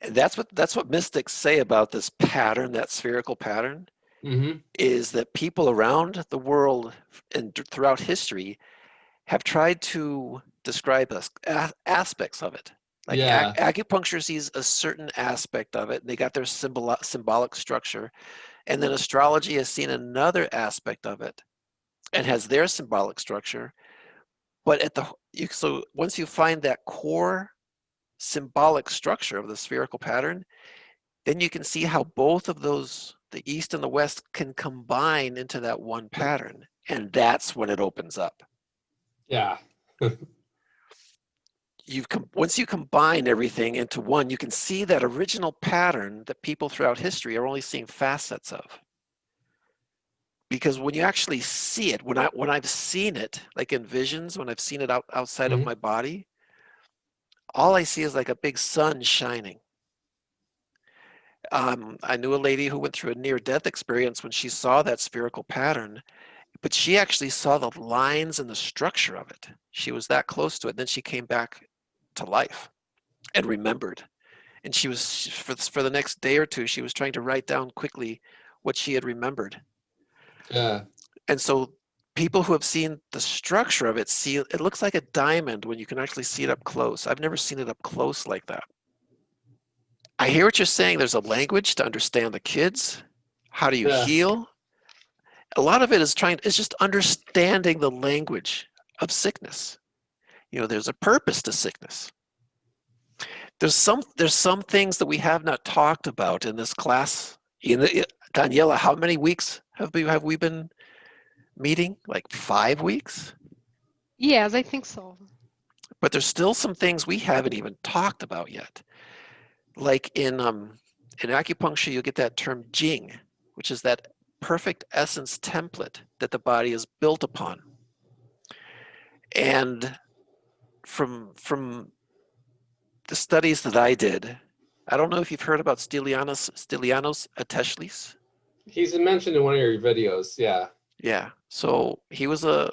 That's what mystics say about this pattern, that spherical pattern, Hmm. is that people around the world and throughout history have tried to describe aspects of it. Like Yeah. acupuncture sees a certain aspect of it, and they got their symbolic structure. And then astrology has seen another aspect of it and has their symbolic structure. But so once you find that core symbolic structure of the spherical pattern, then you can see how both of those, the East and the West, can combine into that one pattern. And that's when it opens up. Yeah. Once you combine everything into one, you can see that original pattern that people throughout history are only seeing facets of. Because when you actually see it, when I've seen it, like in visions, when I've seen it outside of Hmm. my body, all I see is like a big sun shining. I knew a lady who went through a near-death experience when she saw that spherical pattern, but she actually saw the lines and the structure of it. She was that close to it. Then she came back to life and remembered. And she was, for the next day or two, she was trying to write down quickly what she had remembered. Yeah. And so people who have seen the structure of it see it looks like a diamond when you can actually see it up close. I've never seen it up close like that. I hear what you're saying. There's a language to understand the kids. How do you Yeah. heal? A lot of it is just understanding the language of sickness. There's a purpose to sickness. There's some things that we have not talked about in this class. Daniela, how many weeks have we been meeting? Like 5 weeks? Yes, I think so. But there's still some things we haven't even talked about yet. Like in acupuncture, you get that term Jing, which is that perfect essence template that the body is built upon. And from the studies that I did, I don't know if you've heard about Stylianos Ateshlis. He's mentioned in one of your videos. Yeah. Yeah, so he was a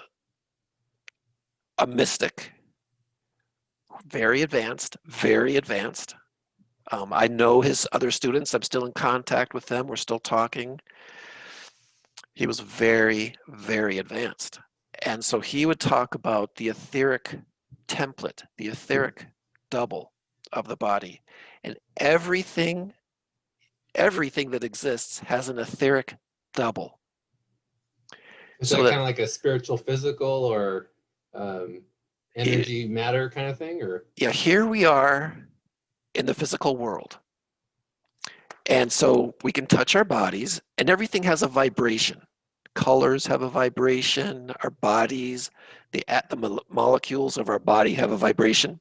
mystic, very advanced, very advanced. I know his other students. I'm still in contact with them. We're still talking. He was very, very advanced. And so he would talk about the etheric template, the etheric double of the body. And everything that exists has an etheric double. Is So that that kind of like a spiritual, physical, or um, it, energy, matter kind of thing? Or yeah, here we are in the physical world. And so we can touch our bodies, and everything has a vibration. Colors have a vibration, our bodies, the molecules of our body have a vibration.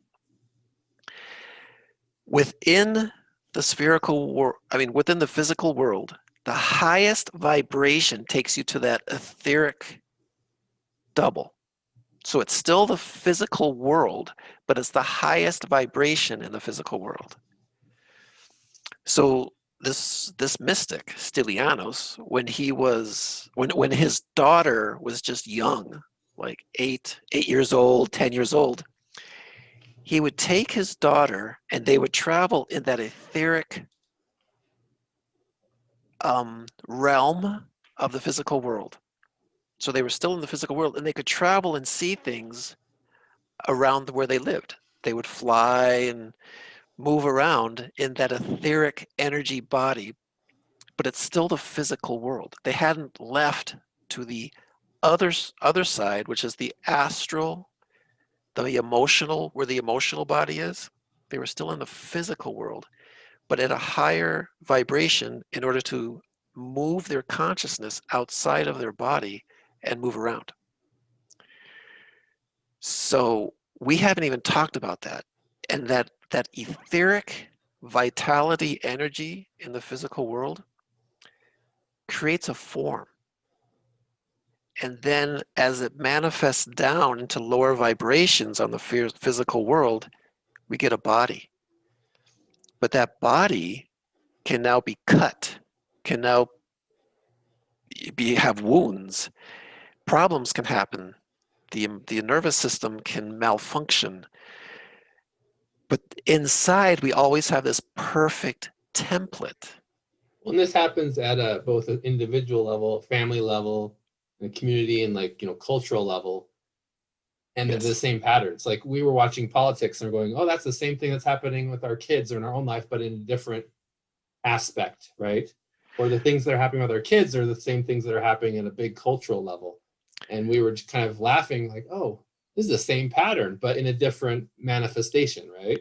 Within the spherical world, within the physical world, the highest vibration takes you to that etheric double. So it's still the physical world, but it's the highest vibration in the physical world. So this mystic Stylianos, when his daughter was just young, like 8 years old, 10 years old, he would take his daughter and they would travel in that etheric realm of the physical world. So they were still in the physical world and they could travel and see things around where they lived. They would fly and move around in that etheric energy body, but it's still the physical world. They hadn't left to the other side, which is the astral, the emotional, where the emotional body is. They were still in the physical world, but at a higher vibration in order to move their consciousness outside of their body and move around. So we haven't even talked about that. And that etheric vitality energy in the physical world creates a form. And then as it manifests down into lower vibrations on the physical world, we get a body. But that body can now be cut, can now have wounds. Problems can happen. The nervous system can malfunction. But inside, we always have this perfect template. Well, and this happens at both an individual level, family level, and community, and like, cultural level. And they're the Yes, same patterns. Like we were watching politics and we're going, oh, that's the same thing that's happening with our kids or in our own life, but in a different aspect, right? Or the things that are happening with our kids are the same things that are happening at a big cultural level. And we were just kind of laughing like, oh, this is the same pattern, but in a different manifestation, right?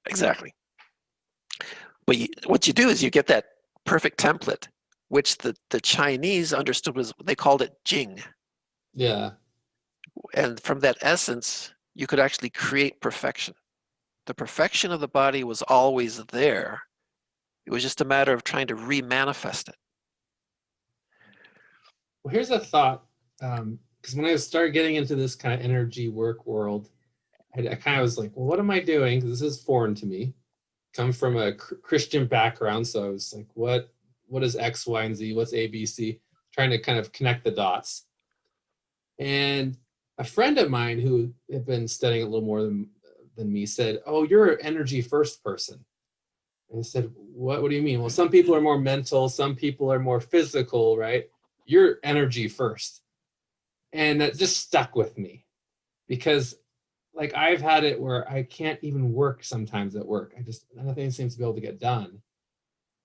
exactly. But what you do is you get that perfect template, which the Chinese understood was, they called it Jing. Yeah. And from that essence, you could actually create perfection. The perfection of the body was always there. It was just a matter of trying to re-manifest it. Well, here's a thought. Because when I started getting into this kind of energy work world, I kind of was like, well, what am I doing? Because this is foreign to me. Come from a Christian background, so I was like, what is X, Y, and Z? What's A, B, C? Trying to kind of connect the dots. And a friend of mine who had been studying a little more than me said, oh, you're an energy first person. And I said, what do you mean? Well, some people are more mental, some people are more physical, right? You're energy first. And that just stuck with me because like I've had it where I can't even work sometimes at work. Nothing seems to be able to get done.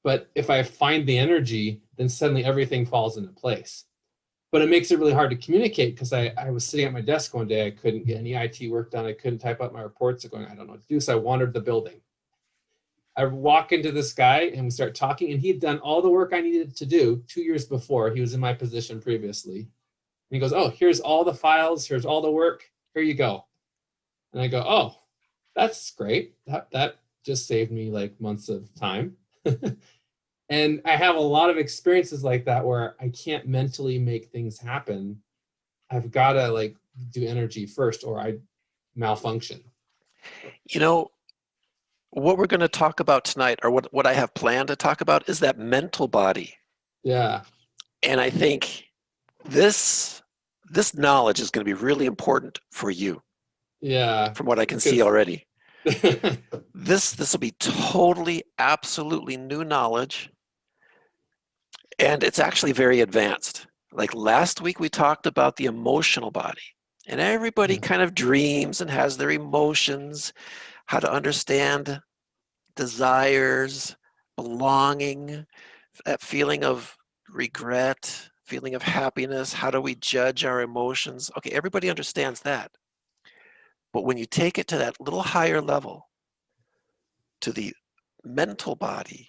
But if I find the energy, then suddenly everything falls into place. But it makes it really hard to communicate because I was sitting at my desk one day. I couldn't get any IT work done. I couldn't type up my reports. Going, I don't know what to do. So I wandered the building. I walk into this guy and we start talking, and he'd done all the work I needed to do 2 years before. He was in my position previously. And he goes, oh, here's all the files. Here's all the work. Here you go. And I go, oh, that's great. That just saved me like months of time. And I have a lot of experiences like that where I can't mentally make things happen. I've got to like do energy first or I malfunction. You know, what we're going to talk about tonight, or what I have planned to talk about, is that mental body. Yeah. And I think this this knowledge is going to be really important for you, Yeah. from what I can see Because already. This will be totally, absolutely new knowledge, and it's actually very advanced. Like last week, we talked about the emotional body, and everybody yeah. kind of dreams and has their emotions, how to understand desires, belonging, that feeling of regret, feeling of happiness. How do we judge our emotions? Okay, everybody understands that. But when you take it to that little higher level, to the mental body,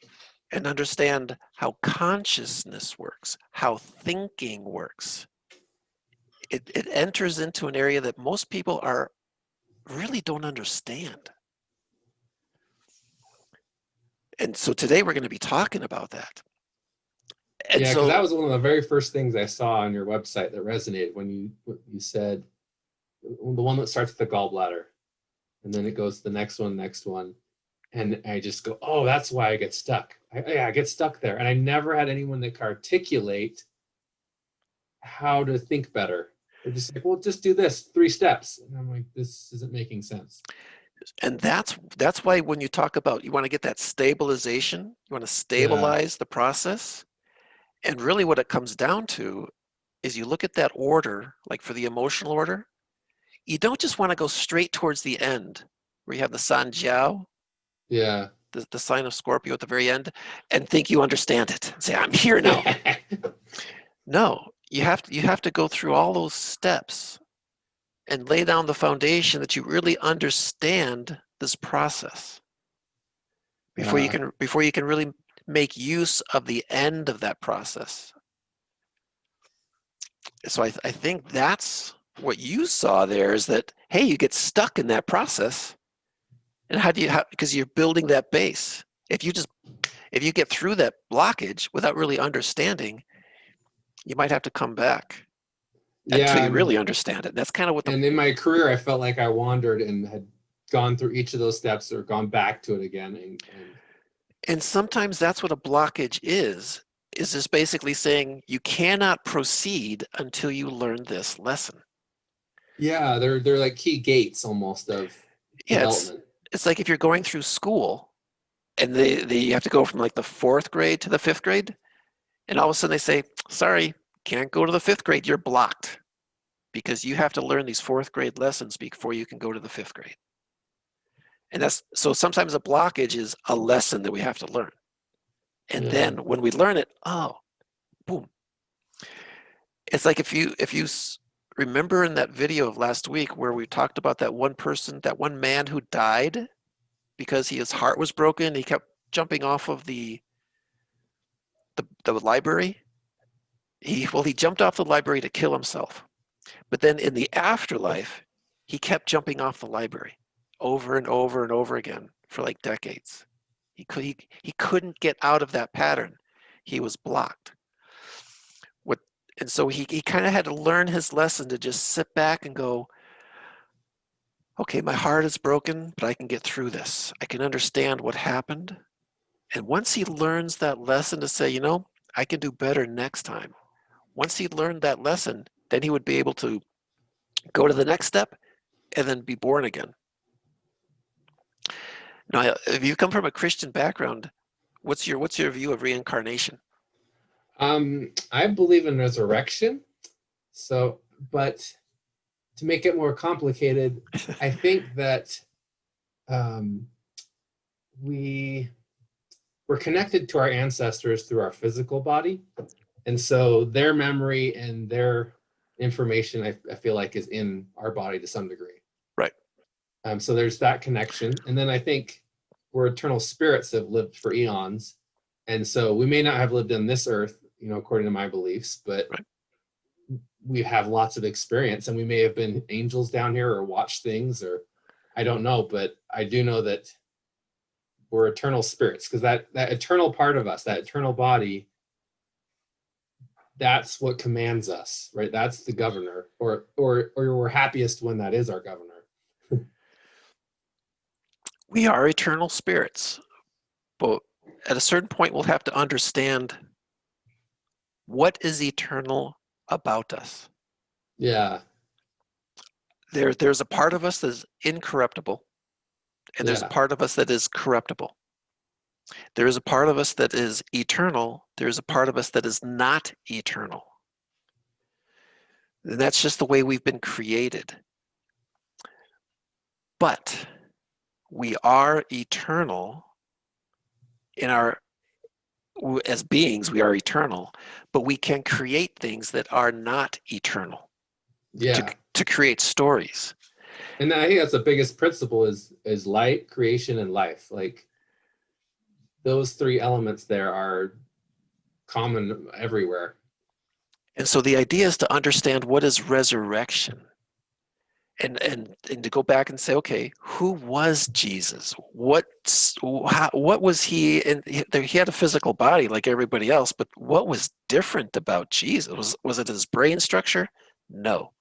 and understand how consciousness works, how thinking works, it enters into an area that most people are really don't understand. And so today we're going to be talking about that. And Yeah, because so, that was one of the very first things I saw on your website that resonated when you said the one that starts with the gallbladder, and then it goes to the next one, and I just go, oh, that's why I get stuck. I get stuck there, and I never had anyone that could articulate how to think better. They're just like, well, just do this 3 steps, and I'm like, this isn't making sense. and that's why when you talk about, you want to get that stabilization, you want to Yeah, stabilize the process. And really what it comes down to is you look at that order, like for the emotional order, you don't just want to go straight towards the end where you have the San Jiao, yeah. the sign of Scorpio at the very end, and think you understand it. Say, I'm here now. No, you have to go through all those steps and lay down the foundation that you really understand this process Yeah, before you can really make use of the end of that process. So I think that's what you saw there, is that, hey, you get stuck in that process. And how do you, because you're building that base. If you get through that blockage without really understanding, you might have to come back until yeah, you really understand it. That's kind of what the, and in my career, I felt like I wandered and had gone through each of those steps or gone back to it again, and and sometimes that's what a blockage is just basically saying you cannot proceed until you learn this lesson. yeah, they're like key gates almost of Yeah, it's development. it's like if you're going through school and they have to go from like the fourth grade to the fifth grade, and all of a sudden they say, sorry, can't go to the fifth grade, you're blocked because you have to learn these fourth grade lessons before you can go to the fifth grade. And that's so sometimes a blockage is a lesson that we have to learn. And Yeah. then when we learn it, oh, boom. It's like if you remember in that video of last week where we talked about that one person, that one man who died because his heart was broken, he kept jumping off of the library. He jumped off the library to kill himself. But then in the afterlife, he kept jumping off the library over and over and over again for like decades. He couldn't get out of that pattern. He was blocked. What and so he kind of had to learn his lesson to just sit back and go, okay, my heart is broken, but I can get through this. I can understand what happened. And once he learns that lesson to say, I can do better next time. Once he learned that lesson, then he would be able to go to the next step and then be born again. Now, if you come from a Christian background, what's your view of reincarnation? I believe in resurrection. So, but to make it more complicated, I think that um, we're connected to our ancestors through our physical body. And so their memory and their information, I feel like, is in our body to some degree. Right. So there's that connection. And then I think we're eternal spirits that have lived for eons. And so we may not have lived on this earth, according to my beliefs, but right. We have lots of experience, and we may have been angels down here or watched things, or I don't know, but I do know that we're eternal spirits, because that eternal part of us, that eternal body, that's what commands us, right? That's the governor, or we're happiest when that is our governor. We are eternal spirits, but at a certain point we'll have to understand what is eternal about us. Yeah. There's a part of us that is incorruptible, and there's a part of us that is corruptible. There is a part of us that is eternal. There is a part of us that is not eternal. And that's just the way we've been created. But we are eternal as beings, we are eternal, but we can create things that are not eternal. Yeah. To create stories. And I think that's the biggest principle is light, creation, and life. Like those three elements there are common everywhere. And so the idea is to understand what is resurrection. And to go back and say, okay, who was Jesus? What was he? And he had a physical body like everybody else, but what was different about Jesus? Was it his brain structure? No.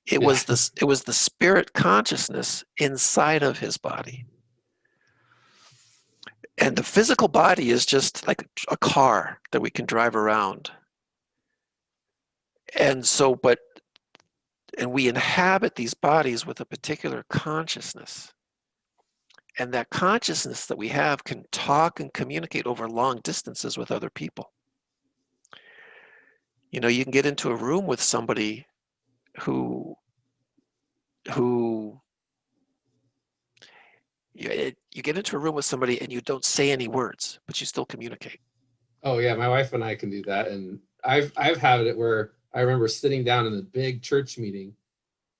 It was the spirit consciousness inside of his body. And the physical body is just like a car that we can drive around. And we inhabit these bodies with a particular consciousness. And that consciousness that we have can talk and communicate over long distances with other people. You can get into a room with somebody who you get into a room with somebody and you don't say any words, but you still communicate. Oh yeah, my wife and I can do that. And I've had it where I remember sitting down in a big church meeting,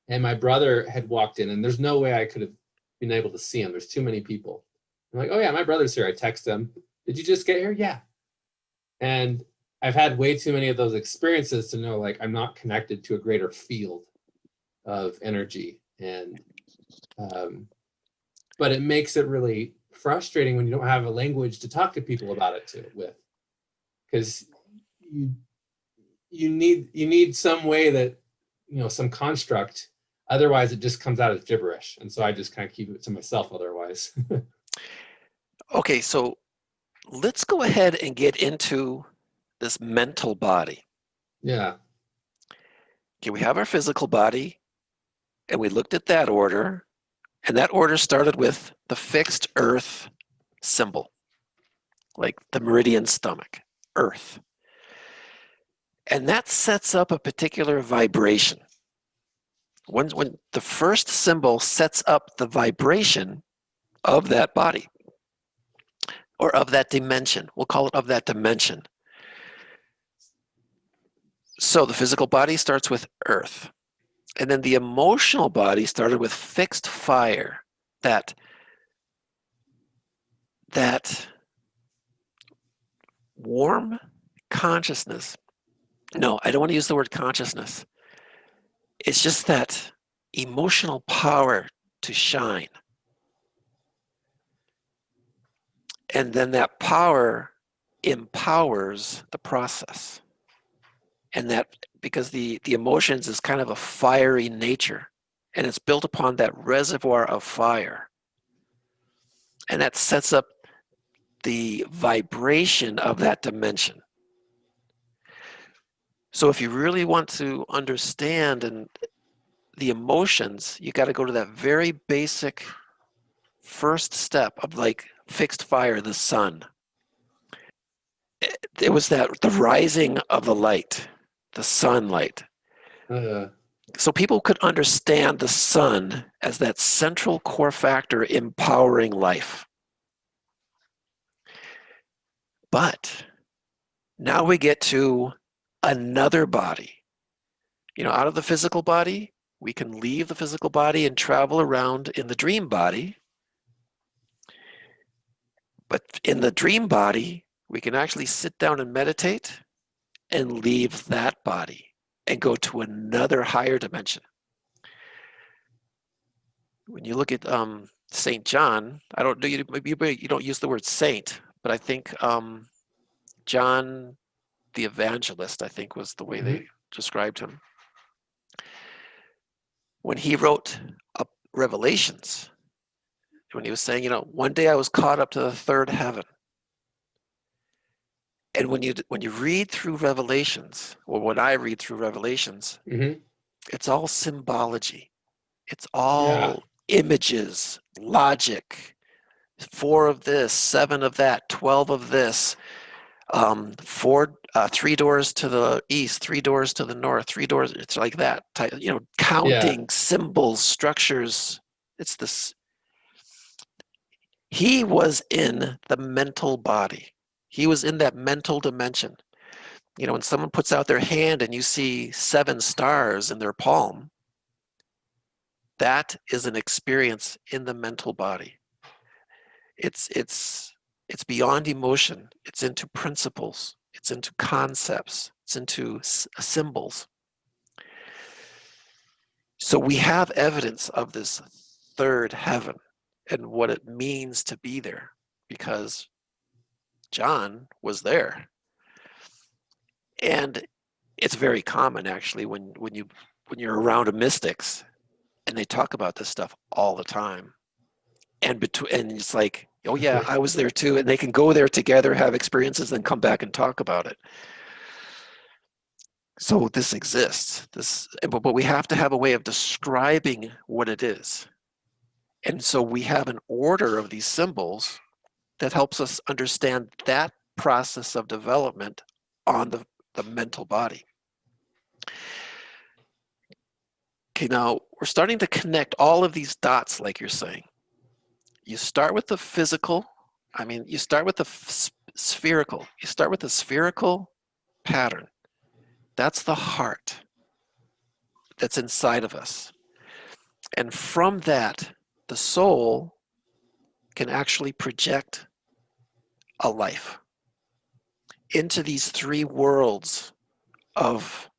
and my brother had walked in, and there's no way I could have been able to see him. There's too many people. I'm like, oh yeah, my brother's here. I text him, did you just get here? Yeah. And I've had way too many of those experiences to know, like, I'm not connected to a greater field of energy. And but it makes it really frustrating when you don't have a language to talk to people about it with, because you need some way that, some construct. Otherwise it just comes out as gibberish, and so I just kind of keep it to myself otherwise. Okay, so let's go ahead and get into this mental body. Yeah. Okay, we have our physical body, and we looked at that order, And that order started with the fixed earth symbol, like the meridian stomach, earth. And that sets up a particular vibration. When the first symbol sets up the vibration of that body, or of that dimension, we'll call it of that dimension. So the physical body starts with earth. And then the emotional body started with fixed fire, that warm consciousness. No, I don't want to use the word consciousness. It's just that emotional power to shine. And then that power empowers the process. And that because the emotions is kind of a fiery nature, and it's built upon that reservoir of fire. And that sets up the vibration of that dimension. So if you really want to understand and the emotions, you got to go to that very basic first step of like fixed fire, the sun. It was that the rising of the light, the sunlight. Uh, So people could understand the sun as that central core factor empowering life. But now we get to another body. Out of the physical body, we can leave the physical body and travel around in the dream body. But in the dream body, we can actually sit down and meditate and leave that body and go to another higher dimension. When you look at Saint John, I don't know, you don't use the word saint, but I think John the Evangelist, I think was the way mhm. they described him. When he wrote Revelations, when he was saying, one day I was caught up to the third heaven. And when you read through Revelations, or when I read through Revelations, Mm-hmm. it's all symbology. It's Yeah. all images, logic. 4 of this, 7 of that, 12 of this. 3 doors to the east, 3 doors to the north, 3 doors. It's like that type. Yeah. Counting symbols, structures. It's this. He was in the mental body. He was in that mental dimension. When someone puts out their hand and you see 7 stars in their palm, that is an experience in the mental body. It's beyond emotion. It's into principles. It's into concepts. It's into symbols. So we have evidence of this third heaven and what it means to be there, because John was there. And it's very common actually when you're around mystics and they talk about this stuff all the time. And it's like, oh yeah, I was there too, and they can go there together, have experiences, then come back and talk about it. So this exists. But we have to have a way of describing what it is. And so we have an order of these symbols that helps us understand that process of development on the mental body. Okay, now we're starting to connect all of these dots, like you're saying. You start with the physical. You start with the spherical. You start with the spherical pattern. That's the heart that's inside of us. And from that, the soul can actually project a life into these 3 worlds of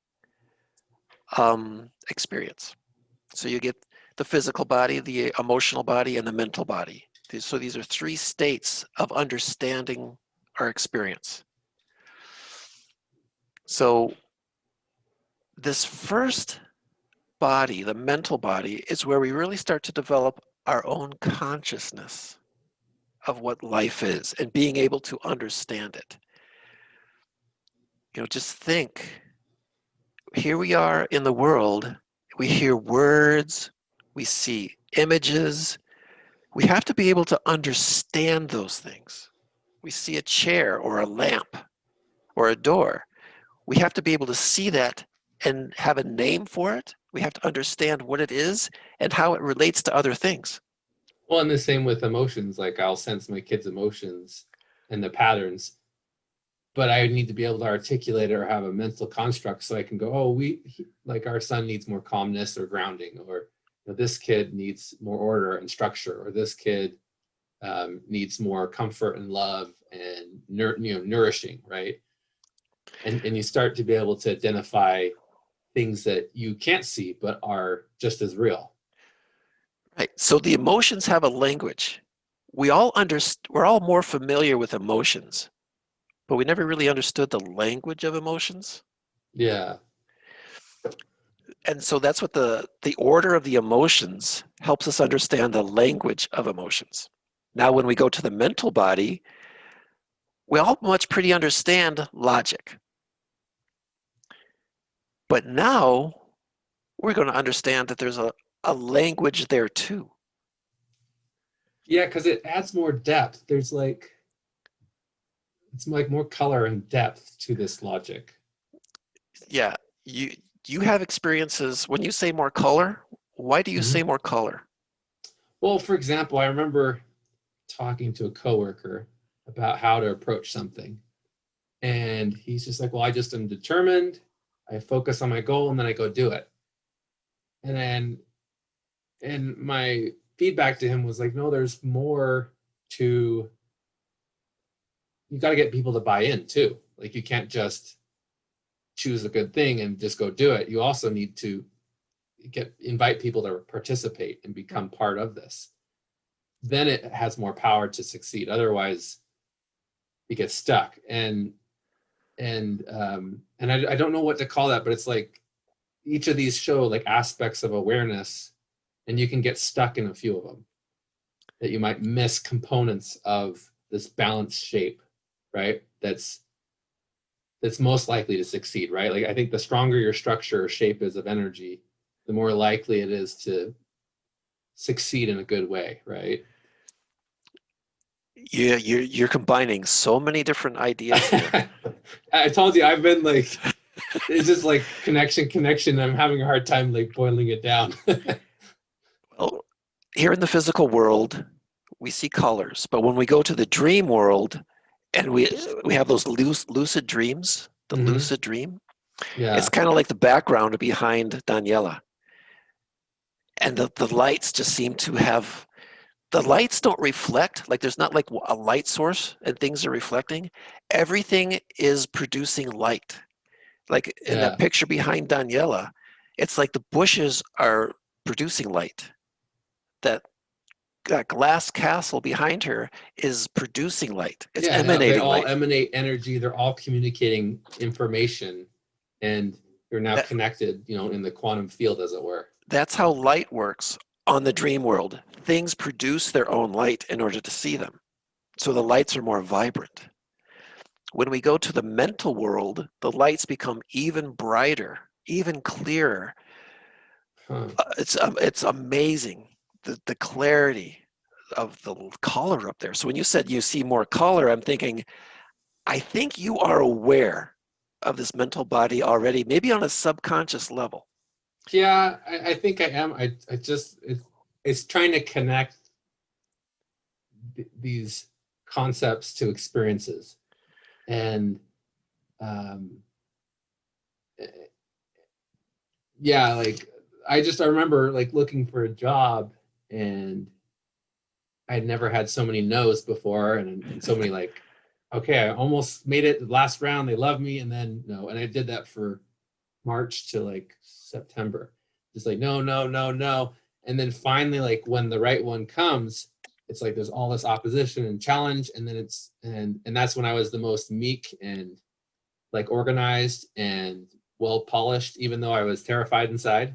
experience. So you get the physical body, the emotional body, and the mental body. So these are 3 states of understanding our experience. So this first body, the mental body, is where we really start to develop our own consciousness of what life is and being able to understand it. Just think, here we are in the world, we hear words, we see images. We have to be able to understand those things. We see a chair or a lamp or a door. We have to be able to see that and have a name for it. We have to understand what it is and how it relates to other things. Well, and the same with emotions. Like I'll sense my kids' emotions and the patterns, but I need to be able to articulate it or have a mental construct so I can go, oh, like our son needs more calmness or grounding, or this kid needs more order and structure, or this kid needs more comfort and love and nourishing, right? And you start to be able to identify things that you can't see but are just as real. Right. So the emotions have a language. We're all more familiar with emotions, but we never really understood the language of emotions. Yeah. And so that's what the order of the emotions helps us understand the language of emotions. Now, when we go to the mental body, we all much pretty understand logic. But now we're going to understand that there's a language there too. Yeah, because it adds more depth. There's like, it's like more color and depth to this logic. Yeah, you you have experiences when you say more color. Why do you Mm-hmm. say more color? Well, for example, I remember talking to a coworker about how to approach something. And he's just like, well, I just am determined. I focus on my goal and then I go do it. And then, and my feedback to him was like, no, there's more to, you got to get people to buy in too. Like you can't just choose a good thing and just go do it. You also need to invite people to participate and become part of this. Then it has more power to succeed. Otherwise, you get stuck. And I don't know what to call that, but it's like each of these show like aspects of awareness, and you can get stuck in a few of them. That you might miss components of this balanced shape, right? That's most likely to succeed, right? Like I think the stronger your structure or shape is of energy, the more likely it is to succeed in a good way, right? You're combining so many different ideas here. I told you I've been like, it's just like connection. I'm having a hard time like boiling it down. Well, here in the physical world, we see colors, but when we go to the dream world and we have those lucid dreams, the Mm-hmm. lucid dream, it's Yeah, kind of like the background behind Daniela. And the lights just seem to have the lights don't reflect, like there's not like a light source and things are reflecting. Everything is producing light. Like in that yeah, picture behind Daniela, it's like the bushes are producing light. That that glass castle behind her is producing light. It's yeah. They emanating all light. emanate energy. They're all communicating information, and you're now That, connected. In the quantum field, as it were. that's how light works on the dream world. Things produce their own light in order to see them. So the lights are more vibrant. When we go to the mental world, the lights become even brighter, even clearer. Huh. It's amazing the clarity of the color up there. So when you said you see more color, I'm thinking I think you are aware of this mental body already, maybe on a subconscious level. Yeah, I think I am. I just it's trying to connect these concepts to experiences, and um, yeah, like I remember like looking for a job, and I'd never had so many no's before, and so many like, okay, I almost made it the last round, they love me, and then no, and I did that for March to like September, just like no, no, no, no, and then finally, like when the right one comes, it's like there's all this opposition and challenge, and then and that's when I was the most meek and like organized and well polished, even though I was terrified inside.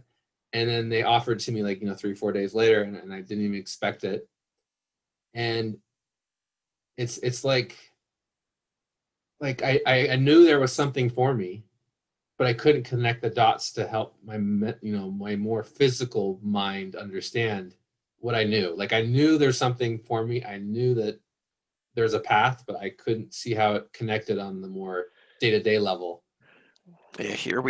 And then they offered to me like 3-4 days later, and I didn't even expect it. And it's like I knew there was something for me, but I couldn't connect the dots to help my my more physical mind understand what I knew. Like I knew there's something for me. I knew that there's a path, but I couldn't see how it connected on the more day-to-day level. Yeah, here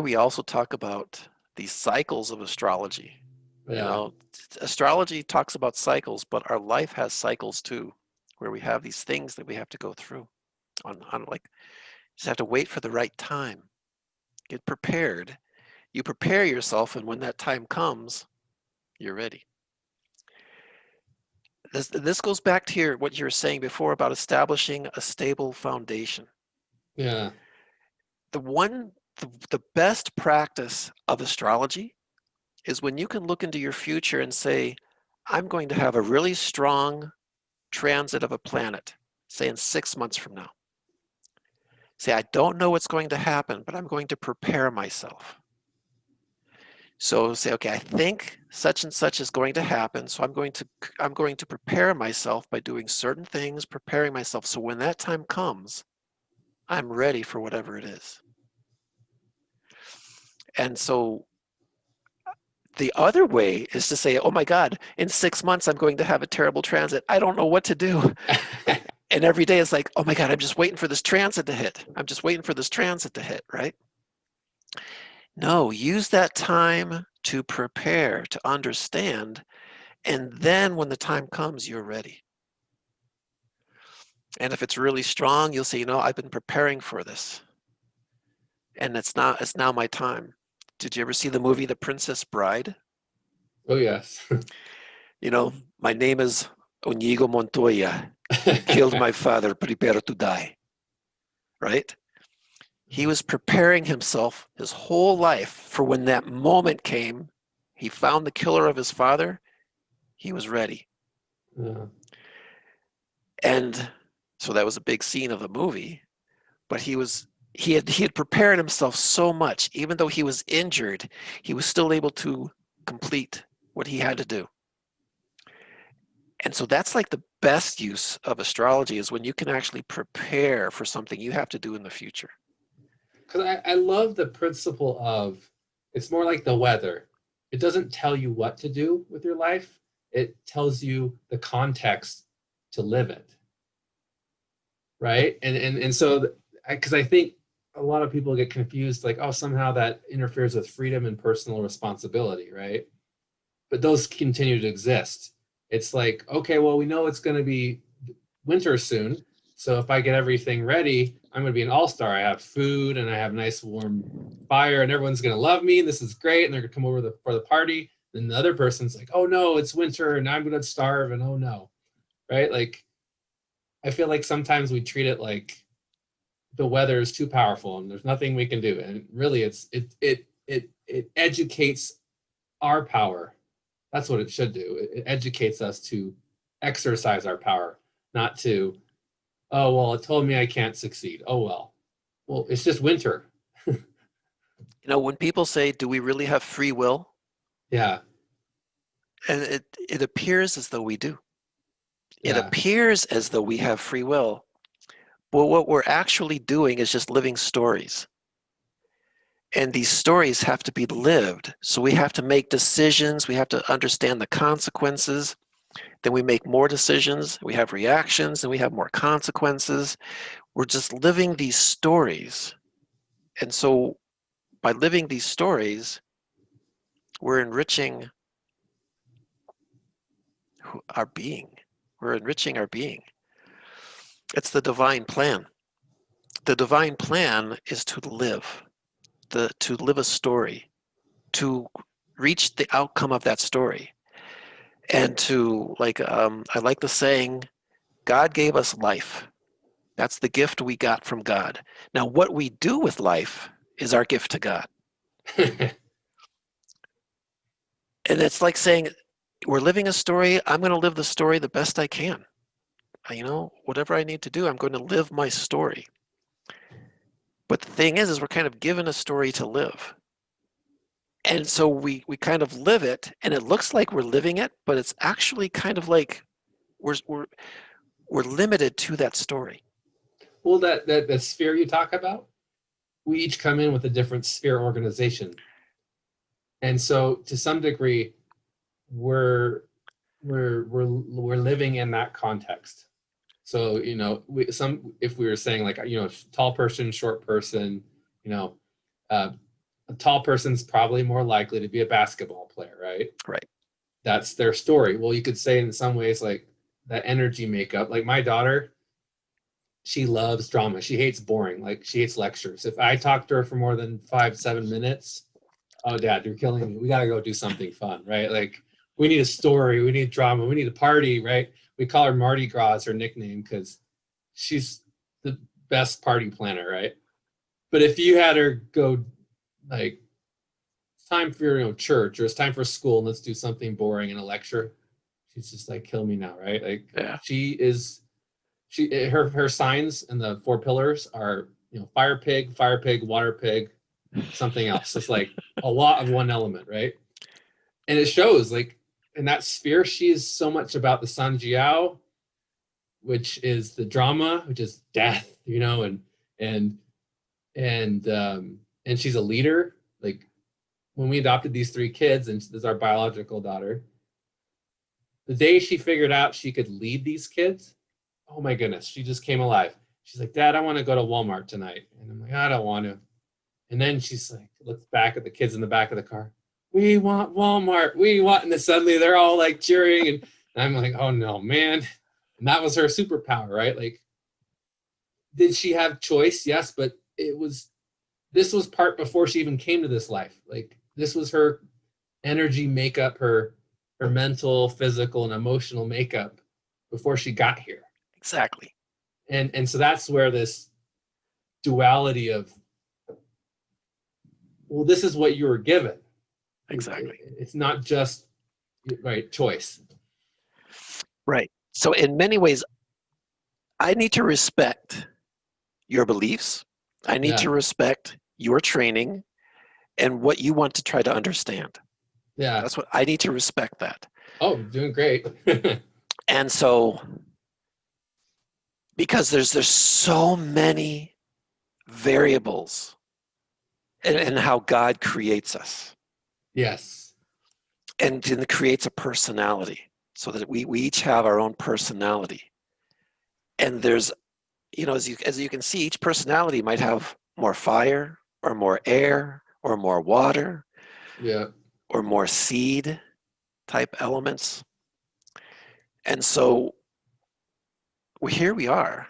we also talk about these cycles of astrology. You Yeah. know, astrology talks about cycles, but our life has cycles too, where we have these things that we have to go through. On like, just have to wait for the right time. Get prepared. You prepare yourself, and when that time comes, you're ready. This goes back to what you were saying before about establishing a stable foundation. Yeah. The best practice of astrology is when you can look into your future and say, I'm going to have a really strong transit of a planet, say in 6 months from now. Say, I don't know what's going to happen, but I'm going to prepare myself. So say, okay, I think such and such is going to happen, so I'm going to prepare myself by doing certain things, preparing myself so when that time comes, I'm ready for whatever it is. And so the other way is to say, oh my God, in 6 months I'm going to have a terrible transit. I don't know what to do. And every day it's like, oh my God, I'm just waiting for this transit to hit. I'm just waiting for this transit to hit, right? No, use that time to prepare, to understand, and then when the time comes, you're ready. And if it's really strong, you'll say, you know, I've been preparing for this, and it's now my time. Did you ever see the movie The Princess Bride? Oh yes. You know, my name is Onigo Montoya. You killed my father, prepare to die, right? He was preparing himself his whole life for when that moment came. He found the killer of his father. He was ready. Yeah. And so that was a big scene of the movie, but he had prepared himself so much, even though he was injured, he was still able to complete what he had to do. And so that's like the best use of astrology is when you can actually prepare for something you have to do in the future. Because I love the principle of it's more like the weather. It doesn't tell you what to do with your life, it tells you the context to live it. Right. And so, because I think a lot of people get confused like, oh, somehow that interferes with freedom and personal responsibility. Right. But those continue to exist. It's like, okay, well, we know it's going to be winter soon. So if I get everything ready, I'm going to be an all-star. I have food and I have nice warm fire and everyone's going to love me. And this is great. And they're going to come over for the party. Then the other person's like, oh no, it's winter and I'm going to starve. And oh no. Right. Like, I feel like sometimes we treat it like the weather is too powerful and there's nothing we can do. And really it educates our power. That's what it should do. It educates us to exercise our power, not to, oh, well, it told me I can't succeed. Oh, well. Well, it's just winter. You know, when people say, do we really have free will? Yeah. And it appears as though we do. It Yeah. appears as though we have free will. But what we're actually doing is just living stories. And these stories have to be lived. So we have to make decisions. We have to understand the consequences. Then we make more decisions. We have reactions and we have more consequences. We're just living these stories. And so by living these stories, we're enriching our being. We're enriching our being. It's the divine plan. The divine plan is to live, to live a story, to reach the outcome of that story. And to, like, I like the saying, God gave us life. That's the gift we got from God. Now, what we do with life is our gift to God. And it's like saying, we're living a story. I'm going to live the story the best I can. You know, whatever I need to do, I'm going to live my story. But the thing is we're kind of given a story to live. And so we kind of live it, and it looks like we're living it, but it's actually kind of like we're we're we're limited to that story. Well, that sphere you talk about, we each come in with a different sphere organization. And so to some degree, we're we're living in that context. So, if we were saying like, tall person, short person, you know, uh, a tall person's probably more likely to be a basketball player, right? Right. That's their story. Well, you could say in some ways like that energy makeup. Like my daughter, she loves drama. She hates boring. Like she hates lectures. If I talk to her for more than 5-7 minutes, oh, Dad, you're killing me. We got to go do something fun, right? Like we need a story. We need drama. We need a party, right? We call her Mardi Gras as her nickname because she's the best party planner, right? But if you had her go like, it's time for church, or it's time for school, and let's do something boring in a lecture, she's just like, kill me now, right? Like Yeah. her signs and the 4 pillars are fire pig, water pig, something else. It's like a lot of one element, right? And it shows like in that sphere, she is so much about the San Jiao, which is the drama, which is death, and and she's a leader. Like when we adopted these 3 kids, and this is our biological daughter, the day she figured out she could lead these kids, oh my goodness, she just came alive. She's like, Dad, I want to go to Walmart tonight. And I'm like, I don't want to. And then she's like, looks back at the kids in the back of the car. We want Walmart. We want, and then suddenly they're all like cheering. And I'm like, oh no, man. And that was her superpower, right? Like, did she have choice? Yes, but this was part before she even came to this life. Like, this was her energy makeup, her mental, physical, and emotional makeup before she got here. Exactly. And so that's where this duality of, well, this is what you were given. Exactly. It's not just right choice. Right. So in many ways, I need to respect your beliefs. I need to respect your training and what you want to try to understand. Yeah. That's what I need to respect that. Oh, doing great. And so, because there's so many variables in how God creates us. Yes. And then creates a personality so that we each have our own personality. And there's, as you can see, each personality might have more fire or more air or more water, Yeah, or more seed type elements. And so here we are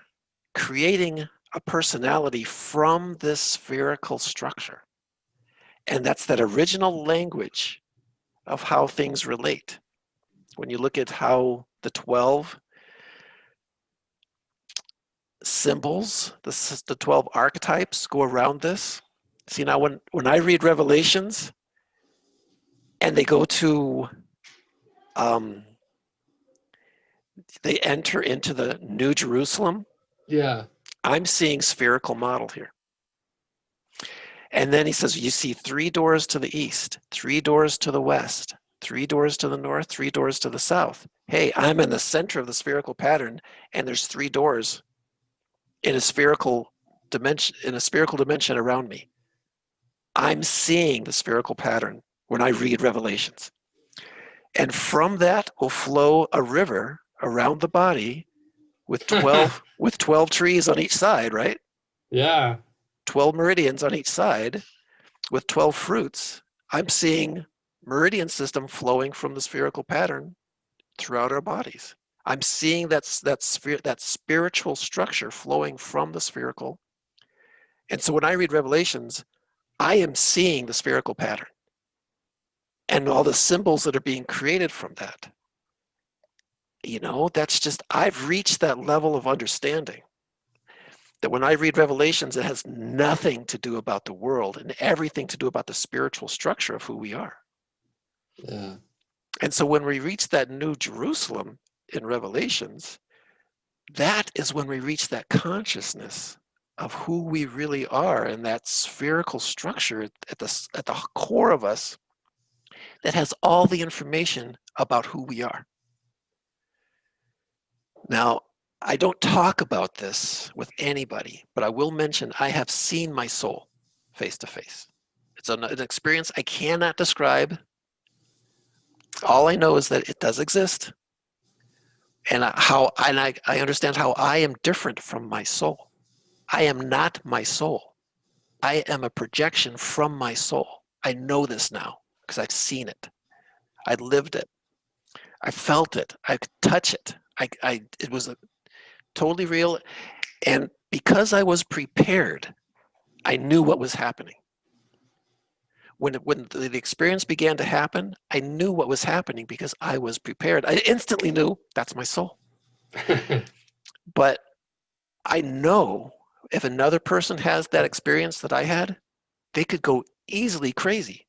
creating a personality from this spherical structure. And that's that original language of how things relate. When you look at how the 12 symbols, the 12 archetypes go around this. See, now when I read Revelations and they go to, they enter into the New Jerusalem, yeah, I'm seeing spherical model here. And then he says, you see 3 doors to the east, 3 doors to the west, 3 doors to the north, 3 doors to the south. Hey, I'm in the center of the spherical pattern, and there's 3 doors in a spherical dimension around me. I'm seeing the spherical pattern when I read Revelations. And from that will flow a river around the body with 12 with 12 trees on each side, right? yeah. 12 meridians on each side with 12 fruits. I'm seeing meridian system flowing from the spherical pattern throughout our bodies. I'm seeing that spiritual structure flowing from the spherical. And so when I read Revelations, I am seeing the spherical pattern and all the symbols that are being created from that. That's just, I've reached that level of understanding that when I read Revelations, it has nothing to do about the world and everything to do about the spiritual structure of who we are. Yeah. And so when we reach that New Jerusalem in Revelations, that is when we reach that consciousness of who we really are and that spherical structure at the core of us that has all the information about who we are. Now, I don't talk about this with anybody, but I will mention I have seen my soul face to face. It's an experience I cannot describe. All I know is that it does exist. And I understand how I am different from my soul. I am not my soul. I am a projection from my soul. I know this now because I've seen it. I lived it. I felt it. I could touch it. It was totally real. And because I was prepared, I knew what was happening. When the experience began to happen, I knew what was happening because I was prepared. I instantly knew that's my soul. But I know if another person has that experience that I had, they could go easily crazy.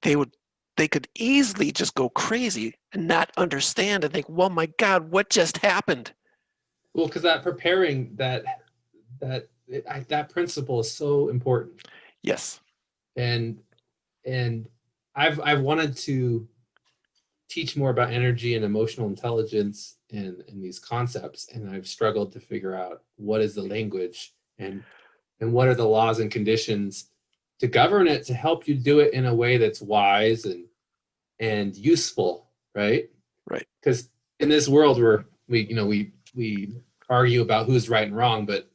They would they could easily just go crazy and not understand and think, well, my God, what just happened? Well, because that preparing that principle is so important, Yes. and and I've wanted to teach more about energy and emotional intelligence and these concepts, and I've struggled to figure out what is the language and what are the laws and conditions to govern it to help you do it in a way that's wise and useful, right? Right. Because in this world where we argue about who's right and wrong, but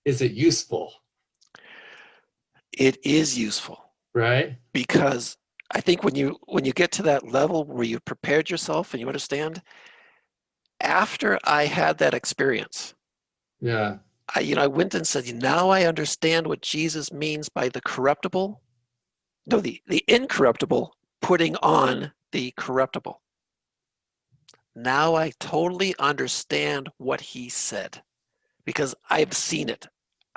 is it useful? It is useful Right? because I think when you get to that level where you've prepared yourself and you understand, after I had that experience, Yeah. I went and said, now I understand what Jesus means by the corruptible, no, the incorruptible putting on the corruptible. Now I totally understand what he said because I've seen it.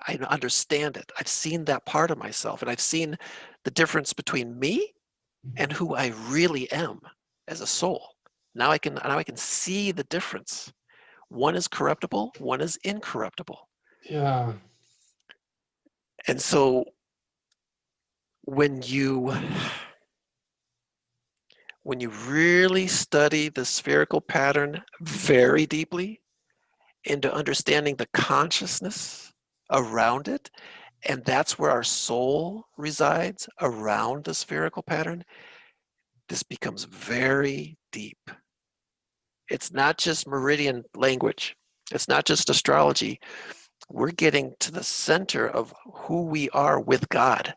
I understand it. I've seen that part of myself, and I've seen the difference between me and who I really am as a soul. Now I can see the difference. One is corruptible, one is incorruptible. Yeah. And so when you when you really study the spherical pattern very deeply into understanding the consciousness around it, and that's where our soul resides, around the spherical pattern, this becomes very deep. It's not just meridian language. It's not just astrology. We're getting to the center of who we are with God.